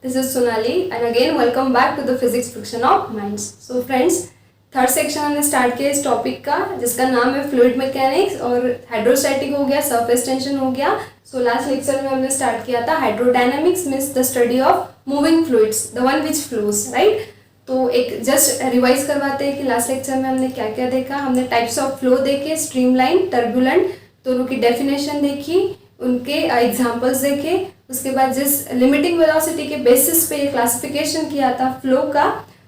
This is Sonali and again welcome back to the physics friction of minds. So friends, third section हमने start किया इस topic का जिसका नाम है फ्लूइड मैकेनिक्स और हाइड्रोस्टैटिक हो गया, सरफेस टेंशन हो गया. सो लास्ट लेक्चर में हमने स्टार्ट किया था hydrodynamics means the study of moving fluids, the one which flows, right. तो एक जस्ट रिवाइज करवाते हैं कि लास्ट लेक्चर में हमने क्या क्या देखा. हमने टाइप्स ऑफ फ्लो देखे, स्ट्रीमलाइन, टर्बुलेंट, दोनों की डेफिनेशन देखी, उनके एग्जाम्पल्स देखे. उसके बाद जिस लिमिटिंग वेलोसिटी के बेसिस पे ये क्लासिफिकेशन किया था फ्लो का,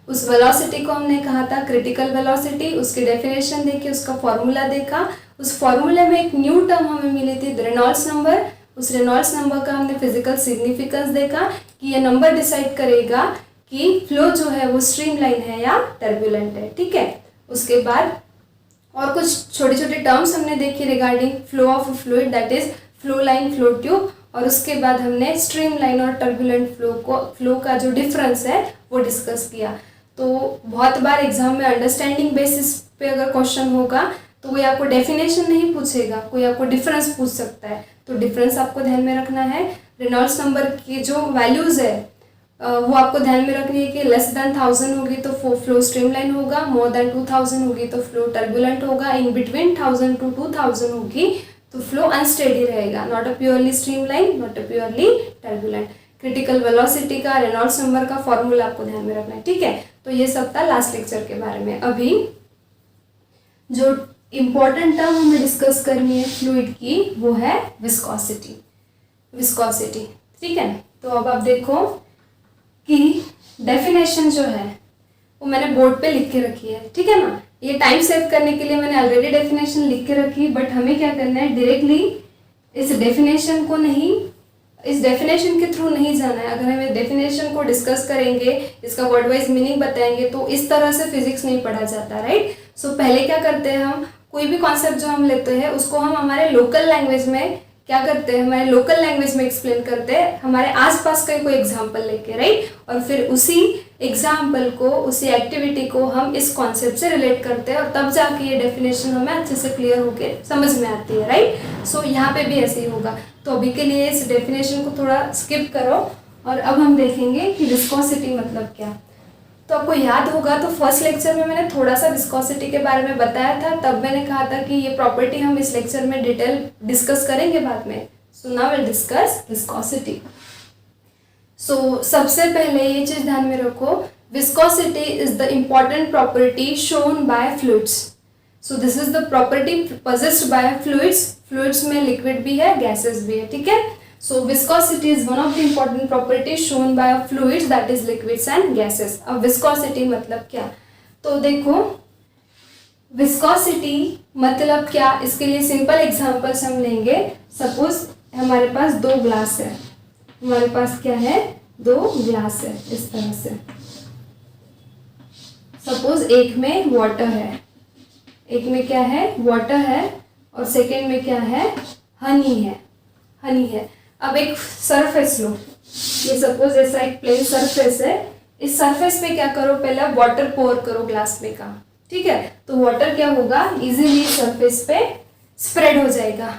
उस वेलोसिटी को हमने कहा था क्रिटिकल वेलोसिटी. उसकी डेफिनेशन देखी, उसका फॉर्मूला देखा. उस फॉर्मूले में एक न्यू टर्म हमें मिली थी रेनॉल्ड्स नंबर. उस रेनॉल्ड्स नंबर का हमने फिजिकल सिग्निफिकेंस देखा कि ये नंबर डिसाइड करेगा कि फ्लो जो है वो स्ट्रीमलाइन है या टर्बुलेंट है, ठीक है. उसके बाद और कुछ छोटे छोटे टर्म्स हमने देखी regarding flow of fluid, that is flow line, flow tube. और उसके बाद हमने स्ट्रीमलाइन और टर्बुलेंट फ्लो का जो डिफरेंस है वो डिस्कस किया. तो बहुत बार एग्जाम में अंडरस्टैंडिंग बेसिस पे अगर क्वेश्चन होगा तो कोई आपको डेफिनेशन नहीं पूछेगा, कोई आपको डिफरेंस पूछ सकता है. तो डिफरेंस आपको ध्यान में रखना है. रेनॉल्ड्स नंबर की जो वैल्यूज़ है वो आपको ध्यान में रखनी है कि लेस देन 1000 होगी तो फ्लो स्ट्रीमलाइन होगा, मोर देन 2000 होगी तो फ्लो टर्बुलेंट होगा, इन बिटवीन 1000 to 2000 होगी तो फ्लो अनस्टेडी रहेगा, not a purely streamline, not a purely turbulent. Critical velocity का रेनॉल्ड्स नंबर का फॉर्मूला आपको ध्यान में रखना है, ठीक है. तो ये सब था लास्ट लेक्चर के बारे में. अभी जो इम्पोर्टेंट टर्म हमें डिस्कस करनी है फ्लूइड की वो है विस्कोसिटी. विस्कोसिटी, ठीक है. तो अब आप देखो कि डेफिनेशन जो है वो मैंने बोर्ड पे लिख के रखी है, ठीक है ना. ये टाइम सेव करने के लिए मैंने ऑलरेडी डेफिनेशन लिख के रखी, बट हमें क्या करना है डायरेक्टली इस डेफिनेशन को नहीं, इस डेफिनेशन के थ्रू नहीं जाना है. अगर हमें डेफिनेशन को डिस्कस करेंगे, इसका वर्ड वाइज मीनिंग बताएंगे तो इस तरह से फिजिक्स नहीं पढ़ा जाता, राइट. सो पहले क्या करते हैं, हम कोई भी कॉन्सेप्ट जो हम लेते हैं उसको हम हमारे लोकल लैंग्वेज में क्या करते हैं, हमारे लोकल लैंग्वेज में एक्सप्लेन करते हैं, हमारे आसपास का कोई एग्जाम्पल लेके, राइट. और फिर उसी एग्जाम्पल को, उसी एक्टिविटी को हम इस कॉन्सेप्ट से रिलेट करते हैं और तब जाके ये डेफिनेशन हमें अच्छे से क्लियर होके समझ में आती है, राइट. सो यहाँ पे भी ऐसे ही होगा. तो अभी के लिए इस डेफिनेशन को थोड़ा स्किप करो और अब हम देखेंगे कि विस्कोसिटी मतलब क्या. तो आपको याद होगा तो फर्स्ट लेक्चर में मैंने थोड़ा सा विस्कोसिटी के बारे में बताया था. तब मैंने कहा था कि ये प्रॉपर्टी हम इस लेक्चर में डिटेल डिस्कस करेंगे बाद में. So now will discuss viscosity. So सबसे पहले ये चीज़ ध्यान में रखो, viscosity is the important property shown by fluids. So this is the property possessed by fluids. Fluids में लिक्विड भी है, गैसेस भी है, ठीक है. So viscosity is one of the important properties shown by fluids, that is liquids and gases. अब viscosity मतलब क्या, तो देखो viscosity मतलब क्या, इसके लिए सिंपल एग्जांपल्स हम लेंगे. सपोज हमारे पास दो ग्लास है, हमारे पास क्या है, दो ग्लास है इस तरह से. सपोज एक में वाटर है, एक में क्या है, वाटर है, और सेकेंड में क्या है, हनी है, हनी है. अब एक सरफेस लो, ये सपोज ऐसा एक प्लेन सरफेस है. इस सरफेस पे क्या करो, पहले वाटर पोर करो ग्लास में का, ठीक है. तो वाटर क्या होगा, इजीली सरफेस पे स्प्रेड हो जाएगा,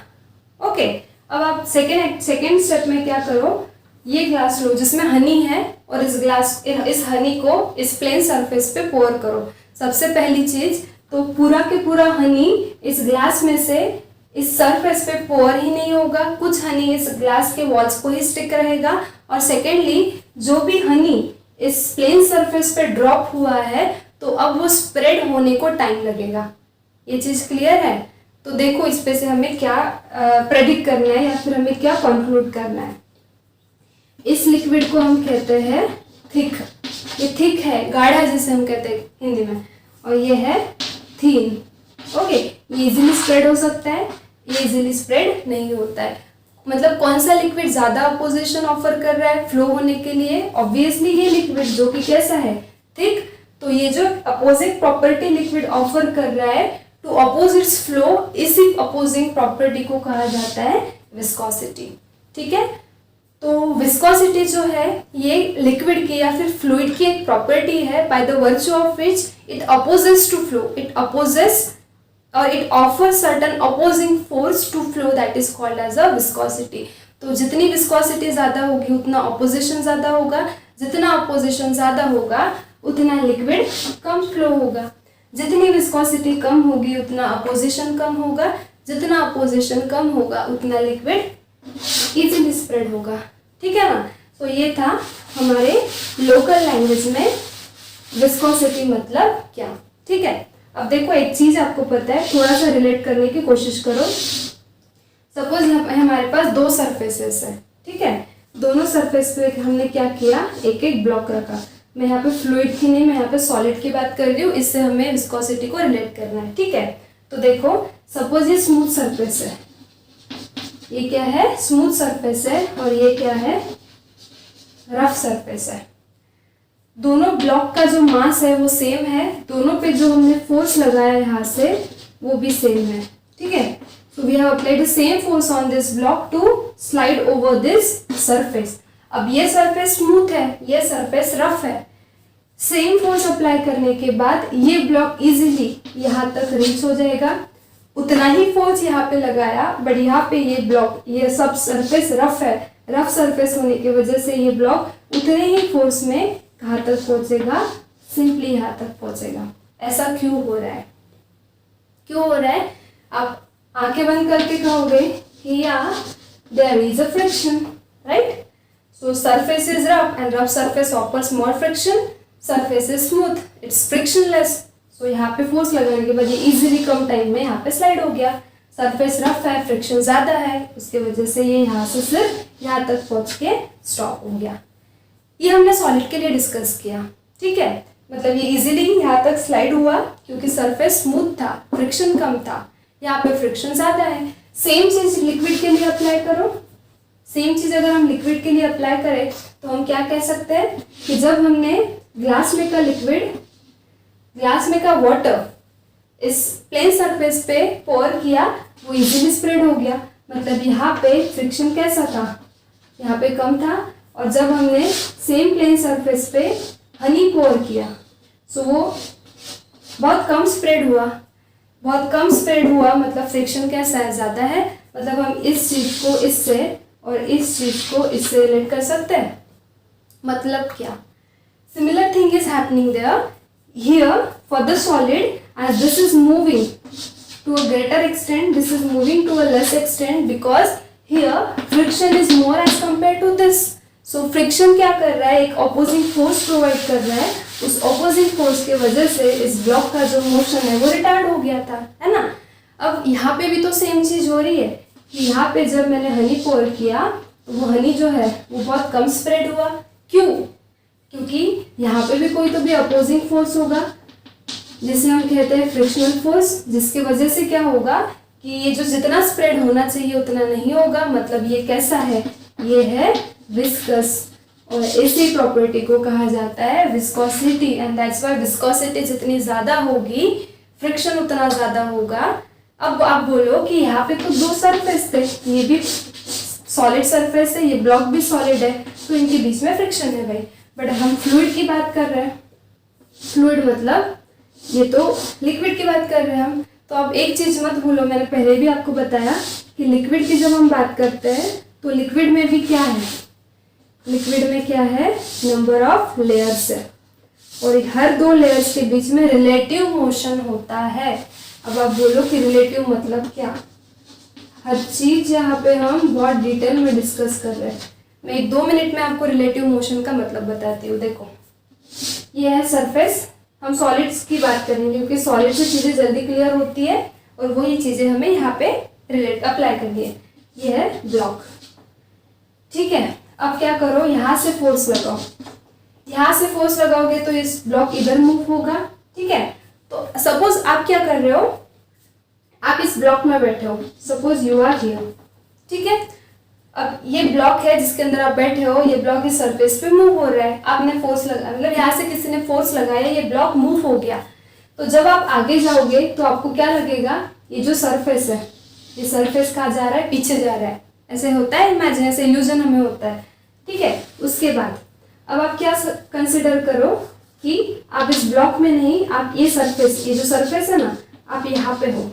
ओके. अब आप सेकेंड स्टेप में क्या करो, ये ग्लास लो जिसमें हनी है और इस हनी को इस प्लेन सरफेस पे पोर करो. सबसे पहली चीज तो पूरा के पूरा हनी इस ग्लास में से इस सरफेस पे पोर ही नहीं होगा, कुछ हनी इस ग्लास के वॉल्स को ही स्टिक रहेगा. और सेकेंडली जो भी हनी इस प्लेन सरफेस पे ड्रॉप हुआ है तो अब वो स्प्रेड होने को टाइम लगेगा. ये चीज़ क्लियर है. तो देखो इस पे से हमें क्या प्रेडिक्ट करना है या फिर हमें क्या कंक्लूड करना है. इस लिक्विड को हम कहते हैं थिक. ये थिक है, गाढ़ा जिसे हम कहते हैं हिंदी में, और ये है थीन, ओके. ये इजीली स्प्रेड हो सकता है, ये इजीली स्प्रेड नहीं होता है. मतलब कौन सा लिक्विड ज़्यादा अपोजिशन ऑफर कर रहा है फ्लो होने के लिए, ऑब्वियसली ये लिक्विड जो कि कैसा है, थिक. तो ये जो अपोजिंग प्रॉपर्टी लिक्विड ऑफर कर रहा है टू अपोज इट्स फ्लो, इसी अपोजिंग प्रॉपर्टी को कहा जाता है विस्कोसिटी, ठीक है. तो विस्कोसिटी जो है ये लिक्विड की या फिर फ्लूइड की एक प्रॉपर्टी है by the virtue of which it opposes to flow, it opposes और it offers certain opposing force to flow, that is called as a viscosity. तो जितनी विस्कोसिटी ज़्यादा होगी उतना ऑपोजिशन ज़्यादा होगा, जितना अपोजिशन ज़्यादा होगा उतना लिक्विड कम फ्लो होगा, जितनी विस्कोसिटी कम होगी उतना अपोजिशन कम होगा, जितना अपोजिशन कम होगा उतना लिक्विड इजीली स्प्रेड होगा। ठीक है ना। तो ये था हमारे लोकल लैंग्वेज में विस्कोसिटी मतलब क्या। ठीक है, अब देखो एक चीज आपको पता है, थोड़ा सा रिलेट करने की कोशिश करो। सपोज हमारे पास दो सरफेसेस है, ठीक है, दोनों सरफेस पे हमने क्या किया, एक एक ब्लॉक रखा। मैं यहाँ पे फ्लूइड की नहीं, मैं यहाँ पे सॉलिड की बात कर रही हूँ, इससे हमें विस्कोसिटी को रिलेट करना है। ठीक है, तो देखो सपोज ये स्मूथ सरफेस है, ये क्या है, स्मूथ सरफेस है, और ये क्या है, रफ सरफेस है। दोनों ब्लॉक का जो मास है वो सेम है, दोनों पे जो हमने फोर्स लगाया यहाँ से वो भी सेम है। ठीक है, so we have applied the same force on this block to slide over this surface। अब ये सरफेस स्मूथ है, ये सरफेस रफ है, सेम फोर्स अप्लाई करने के बाद ये ब्लॉक इजीली यहाँ तक रीच हो जाएगा। उतना ही फोर्स यहाँ पे लगाया, बट यहाँ पे ये ब्लॉक, ये सब सरफेस रफ है, रफ सरफेस होने की वजह से ये ब्लॉक उतने ही फोर्स में कहाँ तक पहुंचेगा, सिंपली यहाँ तक पहुंचेगा। ऐसा क्यों हो रहा है, क्यों हो रहा है? आप आंखें बंद करके कहोगे कि या there is a friction, right? So surface is rough and rough surface offers more friction, surface is smooth, it's frictionless. So यहाँ पे फोर्स लगाने के बाद ये इजीली कम टाइम में यहाँ पे स्लाइड हो गया। सरफेस रफ है, फ्रिक्शन ज़्यादा है, उसके वजह से ये यहाँ से सिर्फ यहाँ तक पहुँच के स्टॉप हो गया। ये हमने सॉलिड के लिए डिस्कस किया। ठीक है, मतलब ये इजीली यहाँ तक स्लाइड हुआ क्योंकि सरफेस स्मूथ था, फ्रिक्शन कम था, यहाँ पे फ्रिक्शन ज़्यादा है। सेम चीज़ लिक्विड के लिए अप्लाई करो, सेम चीज़ अगर हम लिक्विड के लिए अप्लाई करें तो हम क्या कह सकते हैं कि जब हमने ग्लास में का लिक्विड, ग्लास में का वाटर इस प्लेन सरफेस पे पोर किया, वो इजीली स्प्रेड हो गया। मतलब यहाँ पे फ्रिक्शन कैसा था, यहाँ पे कम था, और जब हमने सेम प्लेन सरफेस पे हनी पोर किया सो वो बहुत कम स्प्रेड हुआ, बहुत कम स्प्रेड हुआ। मतलब फ्रिक्शन कैसा है, ज़्यादा है। मतलब हम इस चीज़ को इससे और इस चीज़ को इससे रिलेट कर सकते हैं। मतलब क्या, similar thing is happening there here for the solid, as this is moving to a greater extent, this is moving to a less extent because here friction is more as compared to this। so friction क्या कर रहा है, एक opposing force provide कर रहा है, उस opposing force के वजह से इस ब्लॉक का जो मोशन है वो रिटार्ड हो गया था, है ना। अब यहाँ पे भी तो सेम चीज़ हो रही है कि यहाँ पे जब मैंने हनी पोर किया तो वो हनी जो है वो बहुत कम स्प्रेड हुआ। क्यों? क्योंकि यहाँ पे भी कोई तो भी अपोजिंग फोर्स होगा जिसे हम कहते हैं फ्रिक्शनल फोर्स, जिसके वजह से क्या होगा कि ये जो जितना स्प्रेड होना चाहिए उतना नहीं होगा। मतलब ये कैसा है, ये है विस्कस, और इसी प्रॉपर्टी को कहा जाता है viscosity. And that's why viscosity जितनी ज़्यादा होगी फ्रिक्शन उतना ज़्यादा होगा। अब आप बोलो कि यहाँ पे तो दो सरफेस थे, ये भी सॉलिड सरफेस है, ये ब्लॉक भी सॉलिड है, तो इनके बीच में फ्रिक्शन है भाई। बट हम फ्लूइड की बात कर रहे हैं, फ्लूइड मतलब ये तो लिक्विड की बात कर रहे हैं हम। तो अब एक चीज़ मत भूलो, मैंने पहले भी आपको बताया कि लिक्विड की जब हम बात करते हैं तो लिक्विड में भी क्या है, लिक्विड में क्या है, नंबर ऑफ लेयर्स है, और हर दो लेयर्स के बीच में रिलेटिव मोशन होता है। अब आप बोलो कि रिलेटिव मतलब क्या, हर चीज़ यहाँ पे हम बहुत डिटेल में डिस्कस कर रहे हैं। मैं 1-2 मिनट में आपको रिलेटिव मोशन का मतलब बताती हूँ। देखो ये है सरफेस, हम सॉलिड्स की बात करेंगे क्योंकि सॉलिड से चीज़ें जल्दी क्लियर होती है और वही चीज़ें हमें यहाँ पे रिलेट अप्लाई करनी है। ये है ब्लॉक, ठीक है। अब क्या करो, यहाँ से फोर्स लगाओ, यहाँ से फोर्स लगाओगे तो इस ब्लॉक इधर मूव होगा, ठीक है। तो सपोज आप क्या कर रहे हो, आप इस ब्लॉक में बैठे हो, सपोज यू आर हियर, ठीक है। अब ये ब्लॉक है जिसके अंदर आप बैठे हो, ये ब्लॉक इस सरफेस पे मूव हो रहा है, आपने फोर्स लगा, मतलब यहाँ से किसी ने फोर्स लगाया, ये ब्लॉक मूव हो गया। तो जब आप आगे जाओगे तो आपको क्या लगेगा, ये जो सरफेस है, ये सरफेस कहाँ जा रहा है, पीछे जा रहा है। ऐसे होता है, इमेजिन, ऐसे इल्यूजन हमें होता है, ठीक है। उसके बाद अब आप क्या कंसिडर करो कि आप इस ब्लॉक में नहीं, आप ये सरफेस, ये जो सरफेस है ना, आप यहाँ पे हो,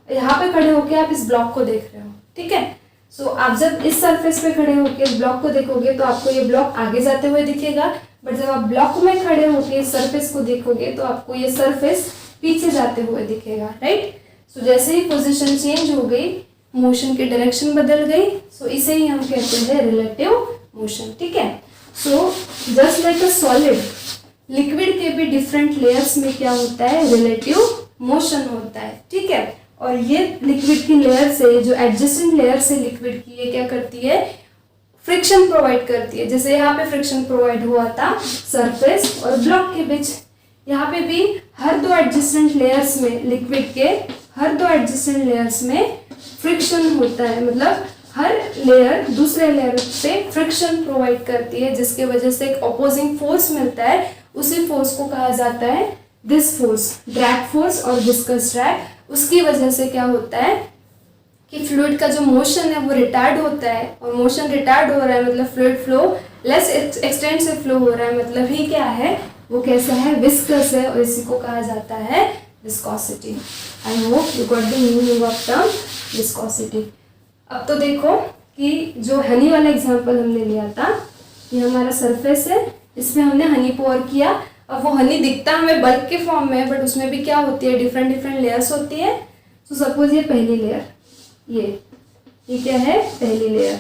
यहाँ पे खड़े होके आप इस ब्लॉक को देख रहे हो, ठीक है। सो आप जब इस सरफेस पे खड़े होकर इस ब्लॉक को देखोगे तो आपको ये ब्लॉक आगे जाते हुए दिखेगा, बट जब आप ब्लॉक में खड़े होकर सरफेस को देखोगे तो आपको ये सरफेस पीछे जाते हुए दिखेगा, राइट। सो जैसे ही पोजीशन चेंज हो गई, मोशन की डायरेक्शन बदल गई, सो इसे ही हम कहते हैं रिलेटिव मोशन, ठीक है। So just like a solid, liquid के भी डिफरेंट लेयर्स में क्या होता है, रिलेटिव मोशन होता है, ठीक है। और ये लिक्विड की लेयर से, जो एडजेसेंट लेयर से लिक्विड की, ये क्या करती है, फ्रिक्शन प्रोवाइड करती है। जैसे यहाँ पे फ्रिक्शन प्रोवाइड हुआ था सरफेस और ब्लॉक के बीच, यहाँ पे भी हर दो एडजेसेंट लेयर्स में, लिक्विड के हर दो एडजेसेंट लेयर्स में फ्रिक्शन होता है, मतलब हर लेयर दूसरे लेयर पे फ्रिक्शन प्रोवाइड करती है, जिसके वजह से एक ऑपोजिंग फोर्स मिलता है। उसी फोर्स को कहा जाता है दिस फोर्स, ड्रैग फोर्स और विस्कस ड्रैग। उसकी वजह से क्या होता है कि फ्लूइड का जो मोशन है वो रिटार्ड होता है, और मोशन रिटार्ड हो रहा है मतलब फ्लूइड फ्लो लेस एक्सटेंट से फ्लो हो रहा है, मतलब ही क्या है, वो कैसा है, विस्कस है, और इसी को कहा जाता है viscosity. I hope you got the meaning of term viscosity. अब तो देखो कि जो हनी वाला एग्जांपल हमने लिया था, ये हमारा सरफेस है, इसमें हमने हनी पोर किया। अब वो हनी दिखता हमें बल्क के फॉर्म में है, बट उसमें भी क्या होती है, डिफरेंट डिफरेंट लेयर्स होती है। तो सपोज ये पहली लेयर, ये क्या है, पहली लेयर।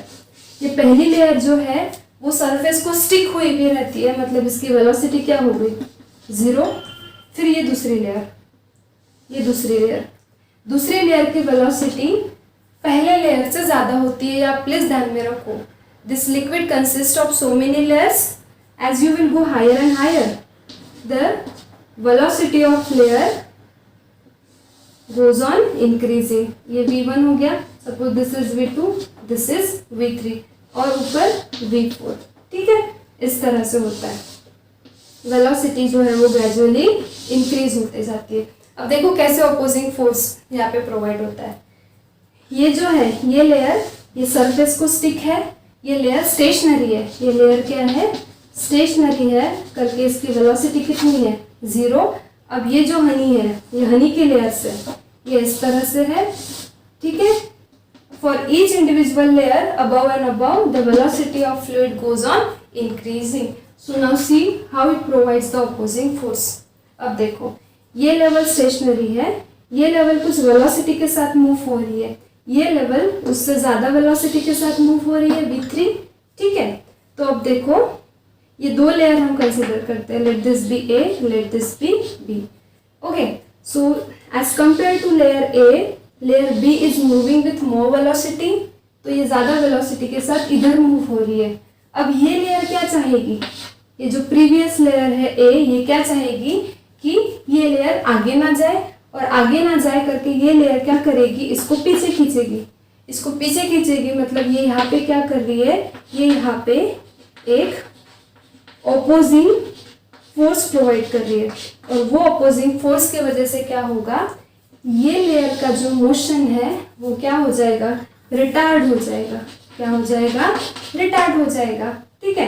ये पहली लेयर जो है वो सरफेस को स्टिक हुई भी रहती है, मतलब इसकी वेलोसिटी क्या हो गई, 0। फिर ये दूसरी लेयर, ये दूसरी लेयर, दूसरी लेयर की वेलोसिटी पहले लेयर से ज़्यादा होती है। आप प्लीज़ ध्यान में रखो, this liquid consist of so many layers, as you will go higher and higher the velocity of layer goes on increasing। ये V1 हो गया, suppose this is V2, this is V3, और ऊपर V4, ठीक है। इस तरह से होता है, वेलोसिटी जो है वो ग्रेजुअली इंक्रीज होते जाती है। अब देखो कैसे ऑपोजिंग फोर्स यहाँ पे प्रोवाइड होता है। ये जो है, ये लेयर, ये सरफेस को स्टिक है, ये लेयर स्टेशनरी है, ये लेयर क्या है, स्टेशनरी है करके इसकी वेलोसिटी कितनी है, 0। अब ये जो हनी है, ये हनी की लेयर से, ये इस तरह से है, ठीक है। For each individual layer above and above the velocity of fluid goes on increasing. So now see how it provides the opposing force. अब देखो, ये लेवल स्टेशनरी है, ये लेवल कुछ वेलोसिटी के साथ मूव हो रही है, ये लेवल उससे ज़्यादा वेलोसिटी के साथ मूव हो रही है, V3, ठीक है। तो अब देखो, ये दो लेयर हम कंसिडर करते हैं, let this be A, let this be B, okay. So as compare to layer A, layer B is moving with more velocity, तो ये ज़्यादा वेलोसिटी के साथ इधर मूव हो रही है। अब ये लेयर क्या चाहेगी, ये जो प्रीवियस लेयर है A, ये क्या चाहेगी कि ये लेयर आगे ना जाए, और आगे ना जाए करके ये लेयर क्या करेगी, इसको पीछे खींचेगी, इसको पीछे खींचेगी, मतलब ये यहाँ पे क्या कर रही है, ये यहाँ पे एक ऑपोजिंग फोर्स प्रोवाइड कर रही है, और वो ऑपोजिंग फोर्स की वजह से क्या होगा, ये लेयर का जो मोशन है वो क्या हो जाएगा, रिटार्ड हो जाएगा। क्या हो जाएगा, रिटार्ड हो जाएगा, ठीक है।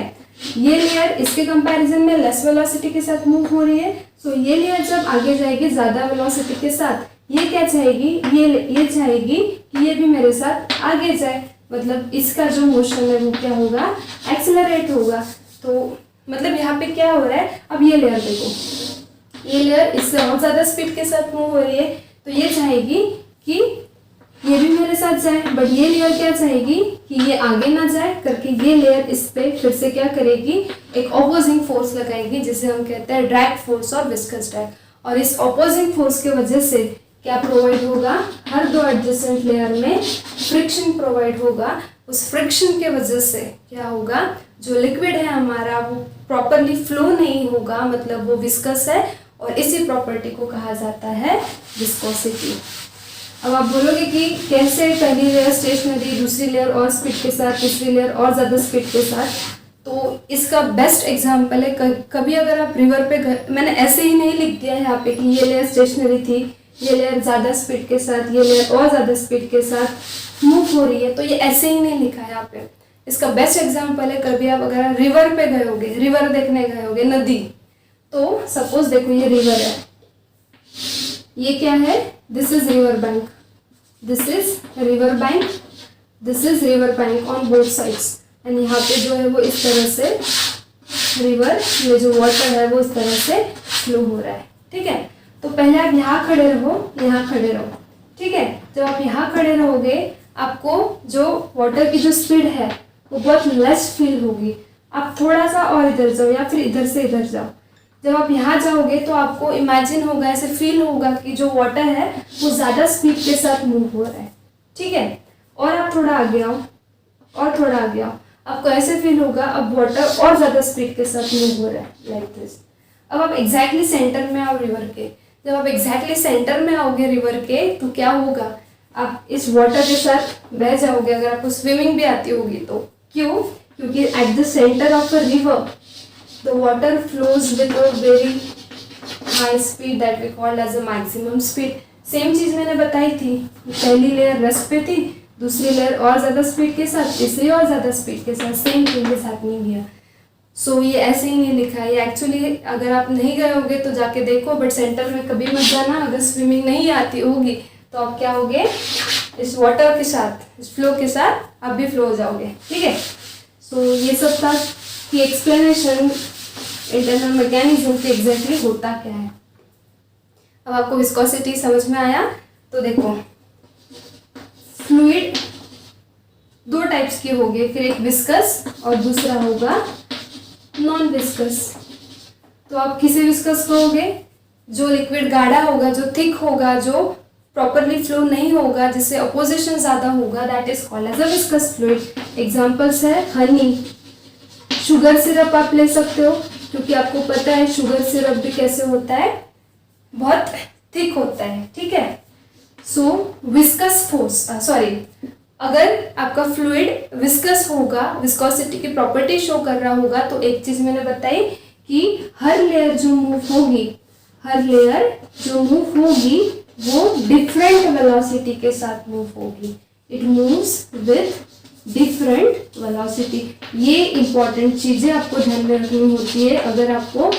ये लेयर इसके कंपैरिजन में लेस वेलोसिटी के साथ मूव हो रही है, सो ये लेयर जब आगे जाएगी ज़्यादा वेलोसिटी के साथ, ये क्या चाहेगी, ये चाहेगी कि ये भी मेरे साथ आगे जाए, मतलब इसका जो मोशन है वो क्या होगा, एक्सेलरेट होगा। तो मतलब यहाँ पे क्या हो रहा है, अब ये लेयर देखो, ये लेयर इससे और ज़्यादा स्पीड के साथ मूव हो रही है, तो ये चाहेगी कि ये भी मेरे साथ जाए, बट ये लेयर क्या चाहेगी कि ये आगे ना जाए करके ये लेयर इस पे फिर से क्या करेगी, एक ऑपोजिंग फोर्स लगाएगी, जिसे हम कहते हैं ड्रैग फोर्स और विस्कस ड्रैग। और इस ऑपोजिंग फोर्स की वजह से क्या प्रोवाइड होगा, हर दो एडजेसेंट लेयर में फ्रिक्शन प्रोवाइड होगा। उस फ्रिक्शन के वजह से क्या होगा, जो लिक्विड है हमारा वो प्रॉपरली फ्लो नहीं होगा, मतलब वो विस्कस है, और इसी प्रॉपर्टी को कहा जाता है विस्कोसिटी। अब आप बोलोगे कि कैसे पहली लेयर स्टेशनरी, दूसरी लेयर और स्पीड के साथ, तीसरी लेयर और ज़्यादा स्पीड के साथ। तो इसका बेस्ट एग्जांपल है, कभी अगर आप रिवर पे मैंने ऐसे ही नहीं लिख दिया है यहाँ पे कि ये लेयर स्टेशनरी थी, ये लेयर ज़्यादा स्पीड के साथ, ये लेयर और ज़्यादा स्पीड के साथ मूव हो रही है, तो ये ऐसे ही नहीं लिखा है यहाँ पे। इसका बेस्ट एग्जांपल है, कभी आप अगर रिवर पे गए होगे, रिवर देखने गए होगे, नदी, तो सपोज देखो ये रिवर है, ये क्या है, this is river bank, this is river bank, this is river bank on both sides, and यहाँ पे जो है वो इस तरह से रिवर में जो वाटर है वो इस तरह से फ्लो हो रहा है। ठीक है, तो पहले आप यहाँ खड़े रहो, यहाँ खड़े रहो। ठीक है, जब आप यहाँ खड़े रहोगे आपको जो वाटर की जो स्पीड है वो बहुत लेस फील होगी। आप थोड़ा सा और इधर जाओ या फिर इधर से इधर जाओ। जब आप यहाँ जाओगे तो आपको इमेजिन होगा, ऐसे फील होगा कि जो वाटर है वो ज़्यादा स्पीड के साथ मूव हो रहा है। ठीक है, और आप थोड़ा आगे आओ और थोड़ा आगे आओ, आपको ऐसे फील होगा अब वाटर और ज़्यादा स्पीड के साथ मूव हो रहा है, लाइक दिस। अब आप एग्जैक्टली सेंटर में आओ रिवर के। जब आप एग्जैक्टली सेंटर में आओगे रिवर के तो क्या होगा, आप इस वाटर के साथ बह जाओगे, अगर आपको स्विमिंग भी आती होगी तो। क्यों? क्योंकि at the centre of a river the water flows with a very high speed that we called as a maximum speed. Same चीज़ मैंने बताई थी, पहली लेयर रेस्ट पे थी, दूसरी लेयर और ज़्यादा स्पीड के साथ, तीसरी और ज़्यादा स्पीड के साथ। Same thing is happening here. So ये ऐसे ही नहीं लिखा है, ये एक्चुअली अगर आप नहीं गए होगे तो जाके देखो, बट सेंटर में कभी मत जाना। अगर स्विमिंग नहीं आती होगी तो आप क्या होगे, इस वाटर के साथ, इस फ्लो के साथ आप भी फ्लो हो जाओगे। ठीक है, सो ये सब था कि एक्सप्लेनेशन इंटरनल मैकेनिज्म की एग्जैक्टली होता क्या है। अब आपको विस्कोसिटी समझ में आया? तो देखो, फ्लूइड दो टाइप्स के होंगे, फिर एक विस्कस और दूसरा होगा नॉन विस्कस। तो आप किसे विस्कस कहोगे? जो लिक्विड गाढ़ा होगा, जो थिक होगा, जो प्रॉपरली फ्लो नहीं होगा, जिससे अपोजिशन ज़्यादा होगा, that is called as a viscous fluid. Examples है हनी, शुगर सिरप आप ले सकते हो, क्योंकि आपको पता है शुगर सिरप भी कैसे होता है, बहुत थिक होता है। ठीक है, सो विस्कस फोर्स अगर आपका फ्लूइड विस्कस होगा, विस्कोसिटी की प्रॉपर्टी शो कर रहा होगा, तो एक चीज मैंने बताई कि हर लेयर जो मूव होगी वो डिफरेंट वेलोसिटी के साथ मूव होगी। It moves with different velocity. ये इंपॉर्टेंट चीजें आपको ध्यान में रखनी होती है अगर आपको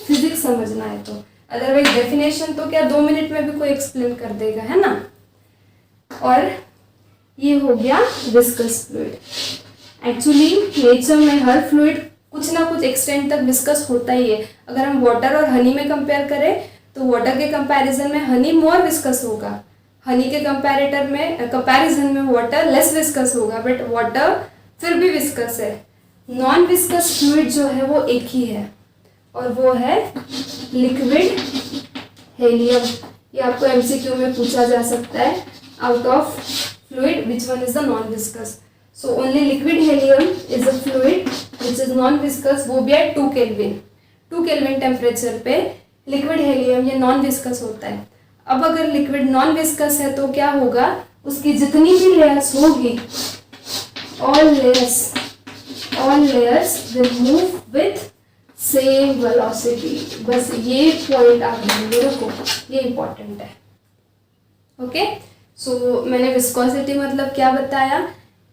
फिजिक्स समझना है तो। अदरवाइज डेफिनेशन तो क्या 2 मिनट में भी कोई एक्सप्लेन कर देगा, है ना। और ये हो गया विस्कस फ्लूइड। एक्चुअली नेचर में हर फ्लूइड कुछ ना कुछ एक्सटेंट तक विस्कस होता ही है। अगर हम वाटर और हनी में कंपेयर करें तो वाटर के कंपैरिजन में हनी मोर विस्कस होगा, हनी के कंपैरिजन में वाटर लेस विस्कस होगा, बट वाटर फिर भी विस्कस है। नॉन विस्कस फ्लूइड जो है वो एक ही है और वो है लिक्विड हेलियम। ये आपको एमसीक्यू में पूछा जा सकता है, out of fluid which one is the non viscous. So only liquid helium is a fluid which is non viscous, वो भी at 2 Kelvin 2 Kelvin टेम्परेचर पे लिक्विड हेलियम ये नॉन विस्कस होता है। अब अगर लिक्विड नॉन विस्कस है तो क्या होगा, उसकी जितनी भी लेयर्स होगी all layers will move with same velocity। बस ये पॉइंट आप ध्यान में रखो, ये इंपॉर्टेंट है। ओके, सो मैंने विस्कोसिटी मतलब क्या बताया,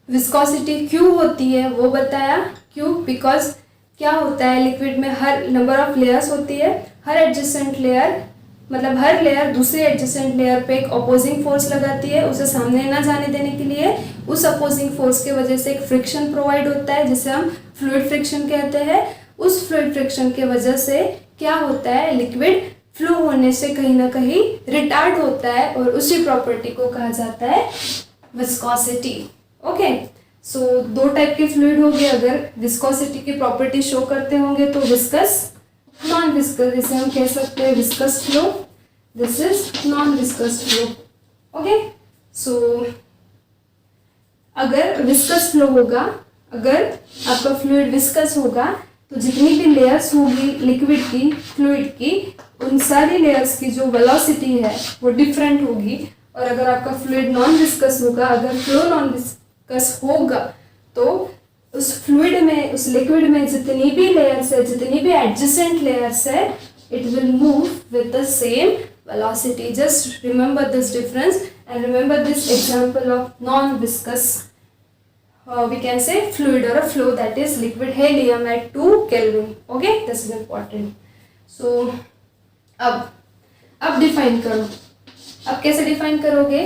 विस्कोसिटी क्यों होती है वो बताया। क्यों? बिकॉज क्या होता है, लिक्विड में हर नंबर ऑफ लेयर्स होती है, हर एडजेसेंट लेयर मतलब हर लेयर दूसरे एडजेसेंट लेयर पे एक अपोजिंग फोर्स लगाती है उसे सामने ना जाने देने के लिए। उस अपोजिंग फोर्स के वजह से एक फ्रिक्शन प्रोवाइड होता है जिसे हम फ्लूइड फ्रिक्शन कहते हैं। उस फ्लूइड फ्रिक्शन के वजह से क्या होता है, लिक्विड फ्लो होने से कहीं ना कहीं रिटार्ड होता है और उसी प्रॉपर्टी को कहा जाता है विस्कोसिटी। ओके, सो दो टाइप के फ्लूइड होंगे, अगर विस्कोसिटी की प्रॉपर्टी शो करते होंगे तो विस्कस, नॉन विस्कस, जिसे हम कह सकते हैं viscous flow, this is non viscous flow. Okay, so अगर विस्कस फ्लो होगा, अगर आपका फ्लूइड विस्कस होगा तो जितनी भी लेयर्स होगी लिक्विड की, फ्लूइड की, उन सारी लेयर्स की जो वेलोसिटी है वो डिफरेंट होगी। और अगर आपका फ्लूइड नॉन विस्कस होगा, अगर फ्लो नॉन विस्कस होगा तो उस फ्लूइड में, उस लिक्विड में जितनी भी लेयर्स है, जितनी भी एडजेसेंट लेयर्स है, it will move with the same velocity. Just remember this difference and remember this example of non-viscous we can say fluid or a flow, that is liquid helium at 2 Kelvin. Okay, this is important. So अब define करो। अब कैसे define करोगे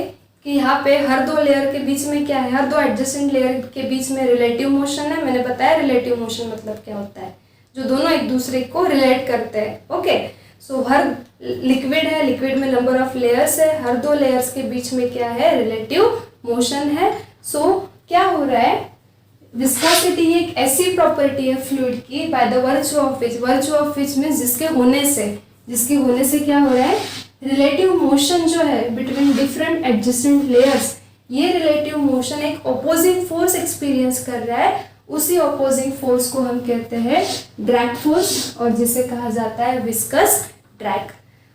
कि यहाँ पे हर दो layer के बीच में क्या है, हर दो एडजेसेंट लेयर के बीच में रिलेटिव मोशन है। मैंने बताया रिलेटिव मोशन मतलब क्या होता है, जो दोनों एक दूसरे को रिलेट करते हैं। ओके, सो हर लिक्विड है, लिक्विड में नंबर ऑफ लेयर्स है, हर दो लेयर्स के बीच में क्या है, रिलेटिव मोशन है। सो क्या हो रहा है, विस्कोसिटी एक ऐसी प्रॉपर्टी है फ्लूइड की, bye the virtue of which means जिसके होने से क्या हो रहा है, रिलेटिव मोशन जो है बिटवीन डिफरेंट एडजेसेंट लेयर्स, ये रिलेटिव मोशन एक ऑपोजिंग फोर्स एक्सपीरियंस कर रहा है। उसी ऑपोजिंग फोर्स को हम कहते हैं ड्रैग फोर्स, और जिसे कहा जाता है विस्कस ड्रैग,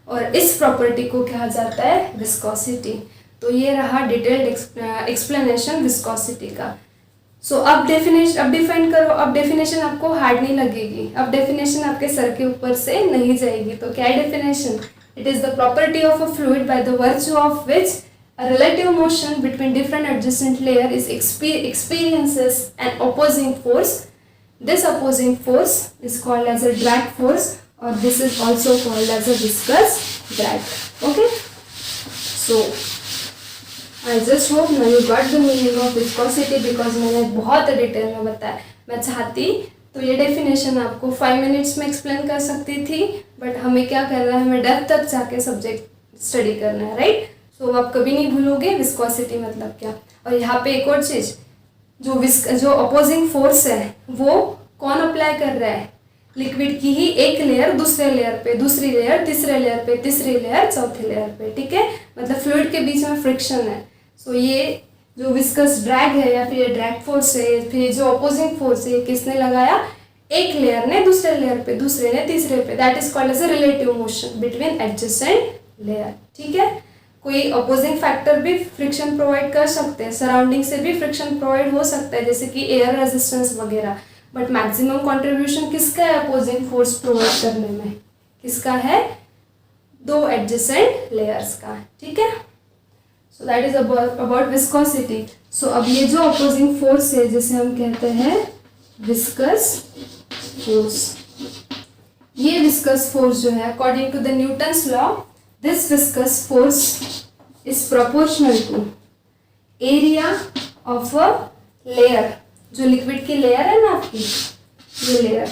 और इस प्रॉपर्टी को कहा जाता है विस्कोसिटी। तो ये रहा डिटेल्ड एक्सप्लेनेशन विस्कोसिटी का। सो अब डिफाइन करो। अब डेफिनेशन आपको हार्ड नहीं लगेगी, अब डेफिनेशन आपके सर के ऊपर से नहीं जाएगी। तो क्या है definition? It is the property of a fluid bye the virtue of which a relative motion between different adjacent layer is experiences an opposing force. This opposing force is called as a drag force, or this is also called as a viscous drag. Okay, so I just hope now you got the meaning of viscosity, because मैंने बहुत detail में बताया। मैं चाहती तो ये definition आपको 5 minutes में एक्सप्लेन कर सकती थी, बट हमें क्या करना है, हमें डेप्थ तक जाके सब्जेक्ट स्टडी करना है, राइट? तो आप कभी नहीं भूलोगे विस्कोसिटी मतलब क्या। और यहाँ पे एक और चीज़, जो अपोजिंग फोर्स है वो कौन अप्लाई कर रहा है, लिक्विड की ही एक लेयर दूसरे लेयर पे, दूसरी लेयर तीसरे लेयर पे, तीसरी लेयर चौथे लेयर पे, ठीक है? मतलब फ्लूइड के बीच में फ्रिक्शन है। सो ये जो विस्कस ड्रैग है या फिर ये ड्रैग फोर्स है, फिर जो अपोजिंग फोर्स है, किसने लगाया, एक लेयर ने दूसरे लेयर पे, दूसरे ने तीसरे पे, that is called as a relative motion between adjacent layer, ठीक है? कोई अपोजिंग फैक्टर भी फ्रिक्शन प्रोवाइड कर सकते हैं, सराउंडिंग से भी फ्रिक्शन प्रोवाइड हो सकता है, जैसे कि एयर रेजिस्टेंस वगैरह, बट मैक्सिमम कंट्रीब्यूशन किसका है अपोजिंग फोर्स प्रोवाइड करने में, किसका है, दो एडजेसेंट लेयर्स का, ठीक है? So that is about viscosity. So अब ये जो अपोजिंग फोर्स है जिसे हम कहते हैं विस्कस फोर्स, ये विस्कस फोर्स जो है according to the Newton's law, this viscous force is proportional to area of a layer। जो लिक्विड की लेयर है ना आपकी, ये लेयर,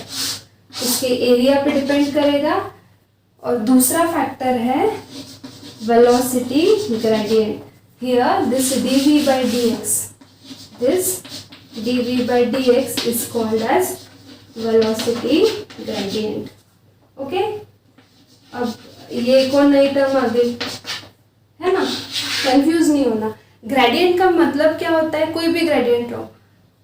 उसके एरिया पे डिपेंड करेगा। और दूसरा फैक्टर है velocity gradient. Here this dv by dx, this dv by dx is called as velocity gradient। Okay, अब ये एक और नई टर्म आ गई है ना, कंफ्यूज नहीं होना। ग्रेडियंट का मतलब क्या होता है, कोई भी ग्रेडियंट हो,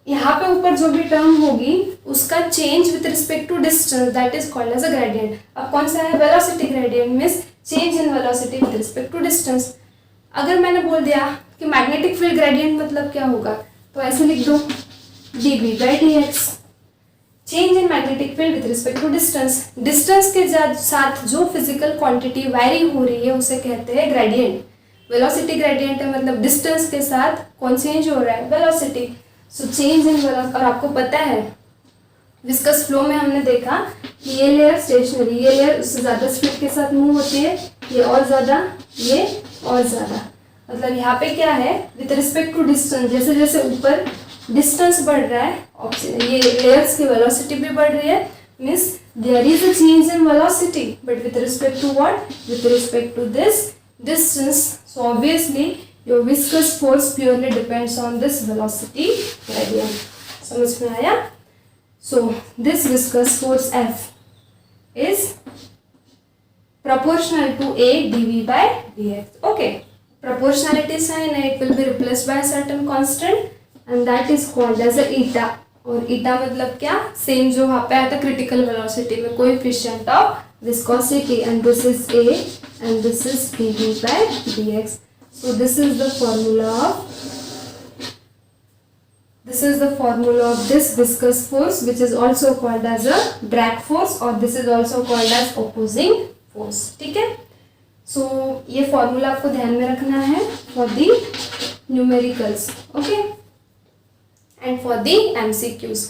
यहाँ पे ऊपर जो भी टर्म होगी उसका change with respect to distance, that is called as a gradient. अब कौन सा है, velocity gradient means change in velocity with respect to distance. अगर मैंने बोल दिया कि मैग्नेटिक फील्ड ग्रेडियंट मतलब क्या होगा, तो ऐसे लिख दो dv by dx, change in magnetic field with respect to distance. Distance के साथ जो फिजिकल क्वांटिटी वैरी हो रही है उसे कहते हैं ग्रेडियंट। वेलोसिटी ग्रेडियंट है मतलब डिस्टेंस के साथ कौन चेंज हो रहा है, velocity. So change in velocity. और आपको पता है विस्कस फ्लो में हमने देखा कि ये लेयर स्टेशनरी, ये लेयर उससे ज़्यादा स्पीड के साथ मूव होती है, ये और ज़्यादा, ये और ज़्यादा। मतलब यहाँ पे क्या है, विथ रिस्पेक्ट टू डिस्टेंस, जैसे जैसे ऊपर डिस्टेंस बढ़ रहा है, ये लेयर्स की वेलोसिटी भी बढ़ रही है, means there is a change in velocity, but with respect to what, with respect to this distance. So obviously your viscous force purely depends on this velocity gradient. समझ में आया? So this viscous force F is proportional to A dv by dx. Okay, proportionality sign it will be replaced by a certain constant and that is called as a eta। और eta मतलब क्या, same जो वहाँ पे आया था critical velocity में, coefficient of viscosity, and this is A and this is dv by dx। So this is the formula of this viscous force, which is also called as a drag force, or this is also called as opposing force। ठीक है? So ये formula आपको ध्यान में रखना है for the numericals, okay, and for the MCQs।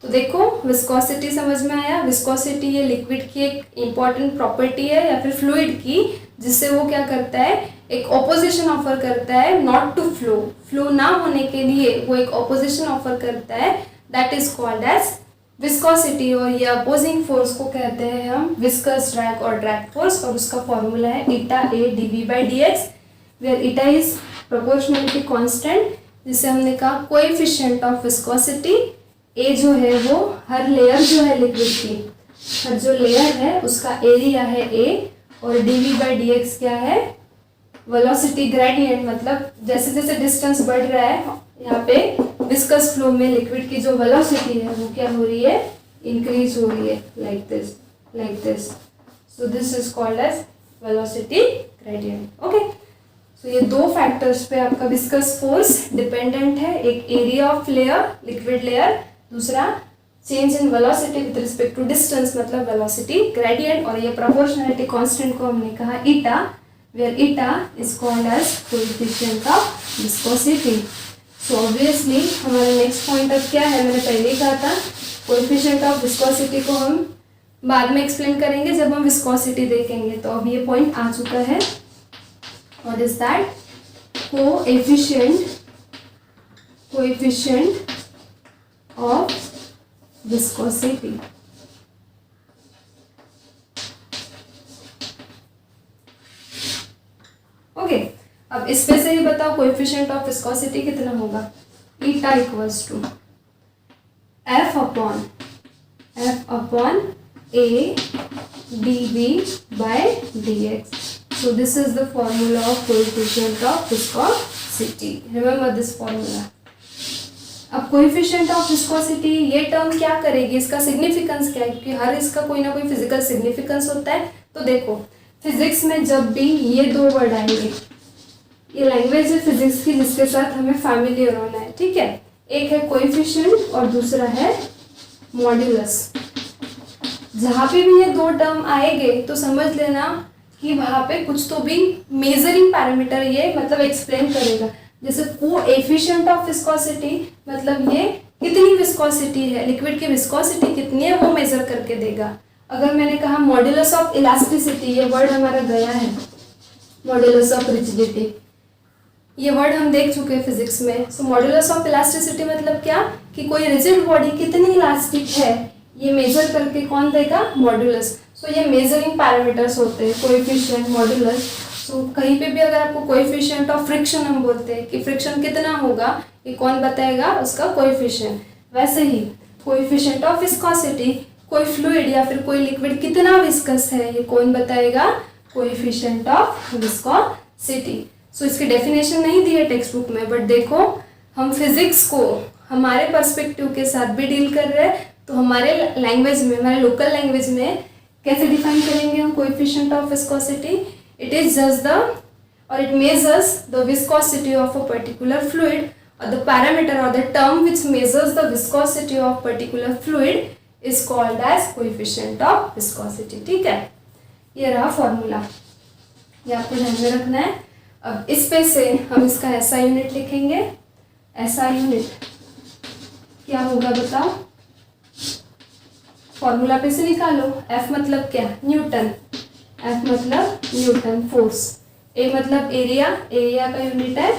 तो देखो विस्कोसिटी समझ में आया। विस्कोसिटी ये लिक्विड की एक इम्पॉर्टेंट प्रॉपर्टी है या फिर फ्लूइड की, जिससे वो क्या करता है, एक ऑपोजिशन ऑफर करता है, नॉट टू फ्लो ना होने के लिए वो एक ऑपोजिशन ऑफर करता है, that is called as viscosity और ये अपोजिंग फोर्स को कहते हैं हम विस्कस ड्रैग और ड्रैग फोर्स, और उसका फॉर्मूला है eta A DV by D X, where eta is proportionality constant, जिसे हमने कहा कोएफिशिएंट ऑफ विस्कोसिटी। ए जो है वो हर लेयर जो है लिक्विड की, हर जो लेयर है उसका एरिया है ए, और डीवी बाई डी एक्स क्या है, वेलोसिटी ग्रेडियंट, मतलब जैसे जैसे डिस्टेंस बढ़ रहा है यहाँ पे विस्कस फ्लो में लिक्विड की जो वेलोसिटी है वो क्या हो रही है, इंक्रीज हो रही है, like this. So this is called as velocity gradient. Okay, so ये दो फैक्टर्स पे आपका विस्कस फोर्स डिपेंडेंट है, एक area of layer liquid layer, दूसरा change in velocity with respect to distance मतलब वेलोसिटी ग्रेडियंट, और ये प्रोपोर्शनलिटी कांस्टेंट को हमने कहा eta, where eta is called as coefficient of viscosity. So obviously हमारा नेक्स्ट पॉइंट अब क्या है, मैंने पहले ही कहा था कोएफिशिएंट ऑफ विस्कोसिटी को हम बाद में एक्सप्लेन करेंगे जब हम विस्कोसिटी देखेंगे। तो अब ये पॉइंट आ चुका है, what is that, coefficient of viscosity. Okay, अब इसमें से ही बताओ कोएफिशिएंट ऑफ विस्कोसिटी कितना होगा, eta equals to F upon A D V by D X. So this is the formula of coefficient of viscosity, remember this formula. अब coefficient of viscosity ये term क्या करेगी, इसका सिग्निफिकेंस क्या है, क्योंकि हर इसका कोई ना कोई फिजिकल सिग्निफिकेंस होता है। तो देखो फिजिक्स में जब भी ये दो वर्ड आएंगे, ये लैंग्वेज है फिजिक्स की जिसके साथ हमें फैमिलियर होना है, ठीक है। एक है कोएफिशिएंट और दूसरा है मॉड्यूलस। जहाँ पे भी ये दो टर्म आएंगे तो समझ लेना कि वहाँ पे कुछ तो भी मेजरिंग पैरामीटर ये मतलब एक्सप्लेन करेगा। जैसे कोएफिशिएंट ऑफ विस्कोसिटी मतलब ये कितनी विस्कोसिटी है, लिक्विड की विस्कोसिटी कितनी है वो मेजर करके देगा। अगर मैंने कहा मॉड्यूलस ऑफ इलास्टिसिटी, ये वर्ड हमारा गया है, मॉड्यूलस ऑफ रिजिडिटी, ये वर्ड हम देख चुके हैं फिजिक्स में। सो मॉड्यूलस ऑफ इलास्टिसिटी मतलब क्या, कि कोई रिजिड बॉडी कितनी इलास्टिक है ये मेजर करके कौन देगा, मॉड्यूलस। सो ये मेजरिंग पैरामीटर्स होते हैं, कोएफिशिएंट, मॉड्यूलस। सो कहीं पे भी अगर आपको कोएफिशिएंट ऑफ फ्रिक्शन हम बोलते हैं कि फ्रिक्शन कितना होगा, ये कौन बताएगा, उसका कोएफिशिएंट। वैसे ही कोएफिशिएंट ऑफ विस्कोसिटी, कोई फ्लूइड या फिर कोई लिक्विड कितना विस्कस है ये कौन बताएगा, कोएफिशिएंट ऑफ विस्कोसिटी। सो इसकी डेफिनेशन नहीं दी है टेक्स्ट बुक में, बट देखो हम फिजिक्स को हमारे पर्सपेक्टिव के साथ भी डील कर रहे हैं, तो हमारे लैंग्वेज में, हमारे लोकल लैंग्वेज में कैसे डिफाइन करेंगे हम coefficient of viscosity. It is just the और it measures the viscosity of a particular fluid, और द पैरामीटर और the term which measures the viscosity of particular fluid is called as coefficient of viscosity. ठीक है, ये रहा formula, ये आपको ध्यान में रखना है। अब इस पे से हम इसका ऐसा यूनिट लिखेंगे, ऐसा यूनिट क्या होगा बताओ, फॉर्मूला पे से निकालो। F मतलब क्या, न्यूटन, F मतलब न्यूटन फोर्स, A मतलब एरिया, एरिया का यूनिट है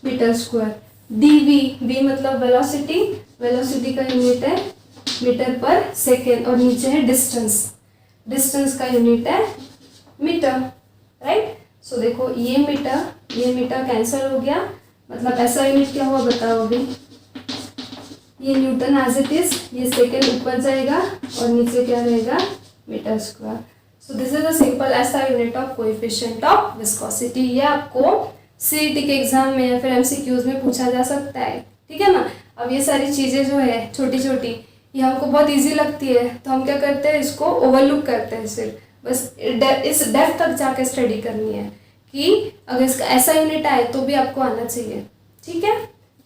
मीटर स्क्वायर, dV, V मतलब वेलोसिटी, वेलोसिटी का यूनिट है मीटर पर सेकेंड, और नीचे है डिस्टेंस, डिस्टेंस का यूनिट है मीटर, राइट। सो देखो ये मीटर कैंसिल हो गया, मतलब ऐसा यूनिट क्या हुआ बताओ अभी, ये न्यूटन एज इट इज, ये सेकेंड ऊपर जाएगा और नीचे क्या रहेगा, metre square. So this is a simple ऐसा unit of coefficient of viscosity. ये आपको सीईटी के एग्जाम में या फिर एमसीक्यूज में पूछा जा सकता है, ठीक है ना। अब ये सारी चीज़ें जो है छोटी छोटी, ये हमको बहुत ईजी लगती है, तो हम क्या करते हैं, इसको ओवरलुक करते हैं, सिर्फ बस इस डेप्थ तक जाके स्टडी करनी है कि अगर इसका ऐसा यूनिट आए तो भी आपको आना चाहिए, ठीक है।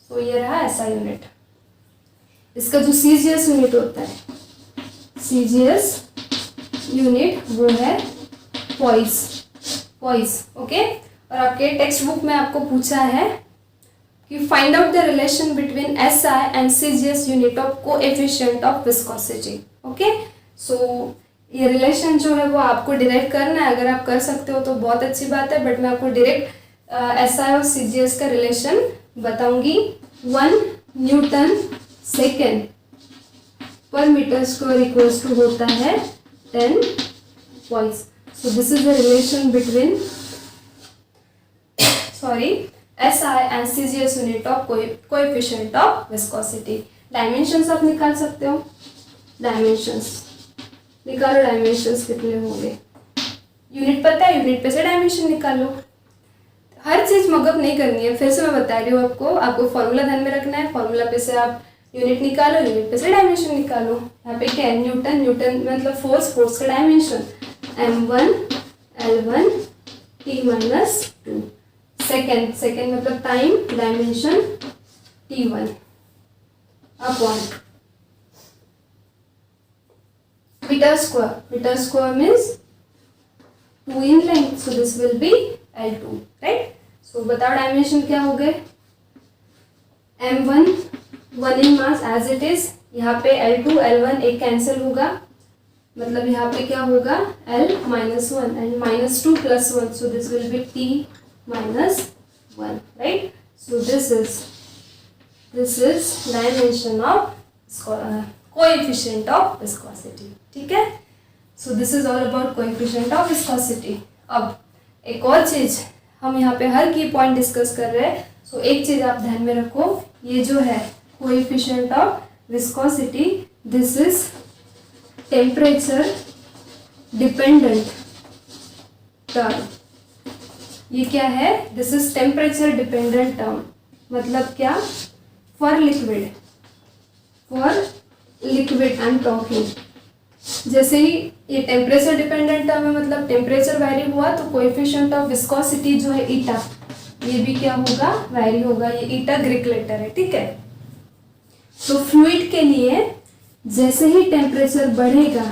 सो ये रहा ऐसा यूनिट। इसका जो सीजीएस यूनिट होता है, सीजीएस यूनिट वो है पॉइस, ओके। और आपके टेक्स्ट बुक में आपको पूछा है कि find out the relation between SI and CGS unit of coefficient of viscosity, okay. So ये रिलेशन जो है वो आपको डिराइव करना है, अगर आप कर सकते हो तो बहुत अच्छी बात है, बट मैं आपको डायरेक्ट एसआई और सीजीएस का रिलेशन बताऊंगी। 1 न्यूटन सेकेंड पर मीटर स्क्वायर इक्वल्स टू होता है 10 points. So this is the relation between SI and CGS unit of coefficient of viscosity. Dimensions आप निकाल सकते हो, डायमेंशंस निकालो, डायमेंशंस कितने होंगे, यूनिट पता है, यूनिट पे से डायमेंशन निकालो। हर चीज मगअप नहीं करनी है, फिर से मैं बता रही हूँ आपको फॉर्मूला ध्यान में रखना है, फॉर्मूला पे से आप यूनिट निकालो, यूनिट पे से डायमेंशन निकालो। यहाँ पे क्या है, न्यूटन, न्यूटन मतलब फोर्स, फोर्स का dimension M1 L1 T-2, second, second मतलब time, dimension T1 upon metre square, metre square means 2 in length, so this will be L2, right? So बताओ डायमेंशन क्या हो गए, M1 1 in mass as it is, यहाँ पे L2 L1 एक cancel होगा, मतलब यहाँ पे क्या होगा L-1 and -2 + 1, so this will be T-1, right? So this is dimension of coefficient of viscosity, ठीक है? So this is all about coefficient of viscosity. अब एक और चीज हम यहाँ पे हर की पॉइंट डिस्कस कर रहे हैं, सो एक चीज आप ध्यान में रखो, ये जो है coefficient of viscosity, this is temperature dependent term। ये क्या है, this is temperature dependent term, मतलब क्या, for liquid I am talking. जैसे ही ये टेम्परेचर डिपेंडेंट टर्म है, मतलब टेम्परेचर वैरी हुआ तो कोएफिशिएंट ऑफ विस्कोसिटी जो है ईटा, ये भी क्या होगा, वैरी होगा। ये ईटा ग्रीक लेटर है, ठीक है। तो फ्लूइड के लिए जैसे ही टेम्परेचर बढ़ेगा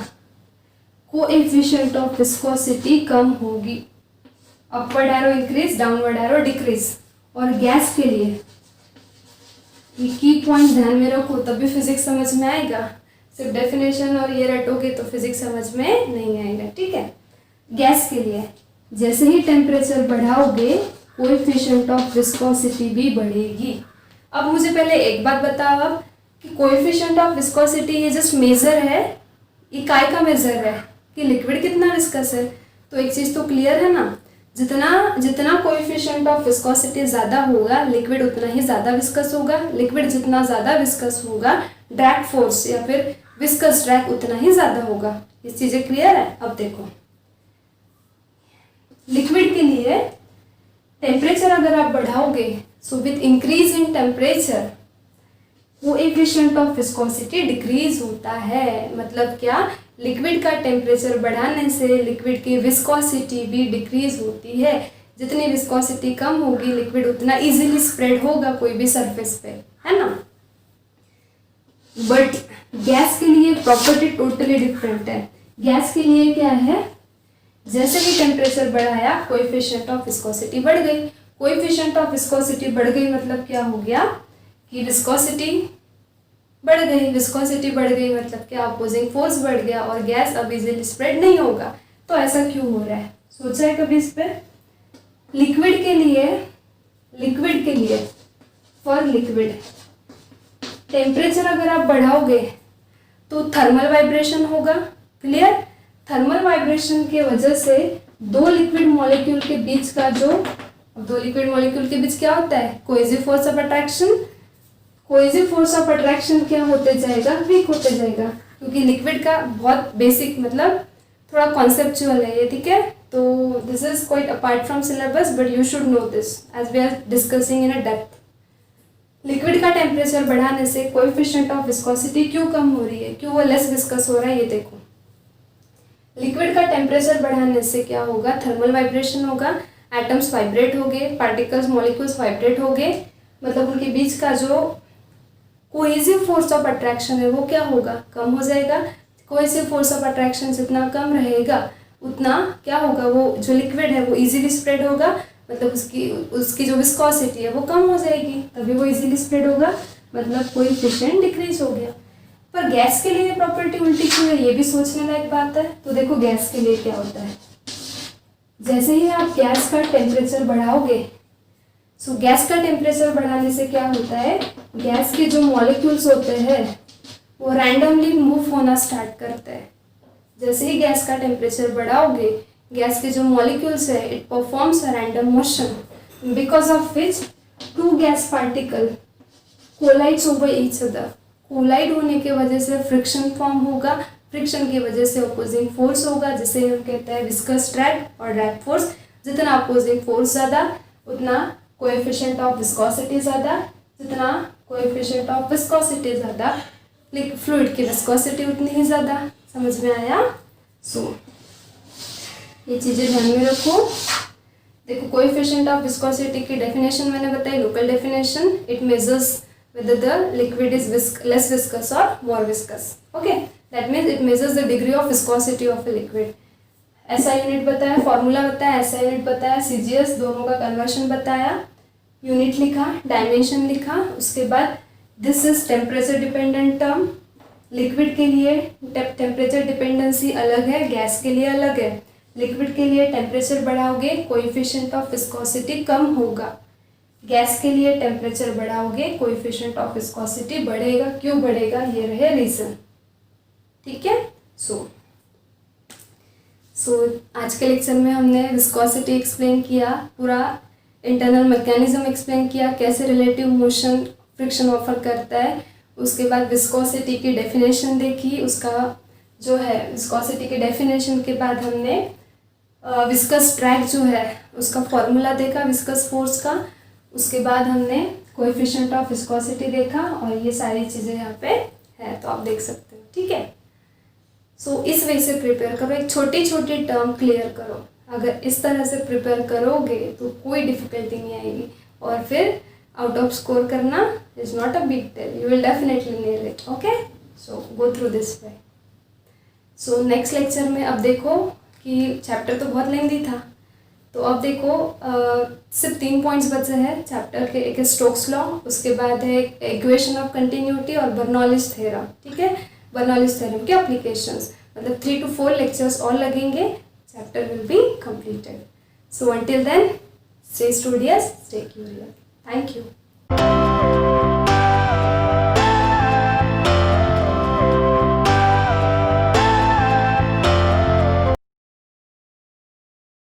कोएफिशिएंट ऑफ विस्कोसिटी कम होगी, upward arrow increase, downward arrow decrease. और गैस के लिए ये की पॉइंट ध्यान में रखो, तभी फिजिक्स समझ में आएगा, सिर्फ डेफिनेशन और ये रटोगे तो फिजिक्स समझ में नहीं आएगा, ठीक है। गैस के लिए जैसे ही टेम्परेचर बढ़ाओगे कोएफिशिएंट ऑफ विस्कोसिटी भी बढ़ेगी। अब मुझे पहले एक बात बताओ आप कि कोएफिशिएंट ऑफ विस्कोसिटी ये जस्ट मेजर है, ये काय का मेजर है कि लिक्विड कितना विस्कस है। तो एक चीज़ तो क्लियर है ना, जितना कोएफिशिएंट ऑफ विस्कोसिटी ज़्यादा होगा लिक्विड उतना ही ज़्यादा विस्कस होगा। लिक्विड जितना ज़्यादा विस्कस होगा ड्रैग फोर्स या फिर विस्कस ड्रैग उतना ही ज़्यादा होगा। ये चीज़ें क्लियर है। अब देखो लिक्विड के लिए टेम्परेचर अगर आप बढ़ाओगे, so with increase in temperature coefficient of viscosity decrease होता है। मतलब क्या, लिक्विड का टेम्परेचर बढ़ाने से लिक्विड की विस्कोसिटी भी डिक्रीज होती है। जितनी विस्कोसिटी कम होगी लिक्विड उतना इजीली स्प्रेड होगा कोई भी सरफेस पे, है ना। बट गैस के लिए प्रॉपर्टी टोटली डिफरेंट है। गैस के लिए क्या है, जैसे ही टेम्परेचर बढ़ाया कोएफिशिएंट ऑफ विस्कोसिटी बढ़ गई। कोएफिशिएंट ऑफ विस्कोसिटी बढ़ गई मतलब क्या हो गया कि विस्कोसिटी बढ़ गई। विस्कोसिटी बढ़ गई मतलब क्या, अपोजिंग फोर्स बढ़ गया और गैस अब इजीली स्प्रेड नहीं होगा। तो ऐसा क्यों हो रहा है, सोचा है कभी इस पे। लिक्विड के लिए फॉर लिक्विड टेम्परेचर अगर आप बढ़ाओगे तो थर्मल वाइब्रेशन होगा। क्लियर। थर्मल वाइब्रेशन के वजह से दो लिक्विड मॉलिक्यूल के बीच का दो लिक्विड मॉलिक्यूल के बीच क्या होता है, cohesive force of attraction. Cohesive force of attraction क्या होते जाएगा, वीक होते जाएगा, क्योंकि लिक्विड का बहुत बेसिक मतलब थोड़ा कॉन्सेप्चुअल है ये, ठीक है। तो this is quite apart from syllabus but you should know this as we are discussing in a depth. Liquid का टेम्परेचर बढ़ाने से कोएफिशिएंट ऑफ विस्कोसिटी क्यों कम हो रही है, क्यों वो लेस विस्कस हो रहा है, ये देखो। लिक्विड का टेम्परेचर बढ़ाने से क्या होगा, थर्मल वाइब्रेशन होगा, एटम्स वाइब्रेट हो गए, पार्टिकल्स मॉलिक्यूल्स वाइब्रेट हो गए, मतलब उनके बीच का जो कोहेसिव फोर्स ऑफ अट्रैक्शन है वो क्या होगा, कम हो जाएगा। कोहेसिव फोर्स ऑफ अट्रैक्शन जितना कम रहेगा उतना क्या होगा, वो जो लिक्विड है वो इजीली स्प्रेड होगा, मतलब उसकी जो विस्कोसिटी है वो कम हो जाएगी, तभी वो इजीली स्प्रेड होगा, मतलब कोएफिशिएंट डिक्रीज हो गया। पर गैस के लिए प्रॉपर्टी उल्टी क्यों है, ये भी सोचने लायक बात है। तो देखो गैस के लिए क्या होता है, जैसे ही आप गैस का टेम्परेचर बढ़ाओगे, सो गैस का टेम्परेचर बढ़ाने से क्या होता है, गैस के जो मॉलिक्यूल्स होते हैं वो रैंडमली मूव होना स्टार्ट करता है। जैसे ही गैस का टेम्परेचर बढ़ाओगे, गैस के जो मॉलिक्यूल्स है it performs a random motion because of which to gas particle collides over each other. Collide होने की वजह से फ्रिक्शन फॉर्म होगा, फ्रिक्शन की वजह से अपोजिंग फोर्स होगा जिसे हम कहते हैं विस्कस ड्रैग और ड्रैग फोर्स। जितना अपोजिंग फोर्स ज़्यादा उतना कोएफिशिएंट ऑफ विस्कोसिटी ज़्यादा, जितना कोएफिशिएंट ऑफ विस्कोसिटी ज़्यादा फ्लूइड की विस्कोसिटी उतनी ही ज़्यादा। समझ में आया? ये चीज़ें ध्यान में रखो। देखो कोएफिशिएंट ऑफ विस्कोसिटी की डेफिनेशन मैंने बताई, local definition, it measures whether the liquid is less viscous or more viscous. Okay, that means it measures the degree of viscosity of a liquid. ऐसा यूनिट बताया, फॉर्मूला बताया, ऐसा unit बताया, CGS दोनों का कन्वर्शन बताया, यूनिट लिखा, dimension लिखा। उसके बाद this is temperature dependent term. Liquid के लिए टेम्परेचर डिपेंडेंसी अलग है, गैस के लिए अलग है। लिक्विड के लिए टेम्परेचर बढ़ाओगे कोएफिशिएंट ऑफ विस्कोसिटी कम होगा, गैस के लिए टेम्परेचर बढ़ाओगे कोएफिशिएंट ऑफ विस्कोसिटी बढ़ेगा। क्यों बढ़ेगा, ये रहे रीजन। ठीक है। सो आज के लेक्चर में हमने विस्कोसिटी एक्सप्लेन किया, पूरा इंटरनल मैकेनिज्म एक्सप्लेन किया, कैसे रिलेटिव मोशन फ्रिक्शन ऑफर करता है। उसके बाद विस्कोसिटी की डेफिनेशन देखी, उसका जो है विस्कोसिटी के डेफिनेशन के बाद हमने विस्कस ड्रैग जो है उसका फॉर्मूला देखा, विस्कस फोर्स का। उसके बाद हमने कोएफिशिएंट ऑफ विस्कोसिटी देखा और ये सारी चीज़ें यहाँ पे है, तो आप देख सकते हो। ठीक है। इस वे से प्रिपेयर करो, एक छोटी छोटी टर्म क्लियर करो। अगर इस तरह से प्रिपेयर करोगे तो कोई डिफिकल्टी नहीं आएगी, और फिर आउट ऑफ स्कोर करना is not a big deal, you will definitely nail it. Okay, so go through this way. Next lecture में अब देखो कि चैप्टर तो बहुत लेंथी था, तो अब देखो सिर्फ 3 पॉइंट्स बचे हैं चैप्टर के। एक है स्टोक्स लॉ, उसके बाद है इक्वेशन ऑफ कंटिन्यूटी और बर्नौलीज थ्योरम। ठीक है, बर्नौलीज थ्योरम के एप्लीकेशंस, मतलब 3 to 4 लेक्चर्स और लगेंगे, chapter will be completed. So until then, stay studious, stay curious. Thank you.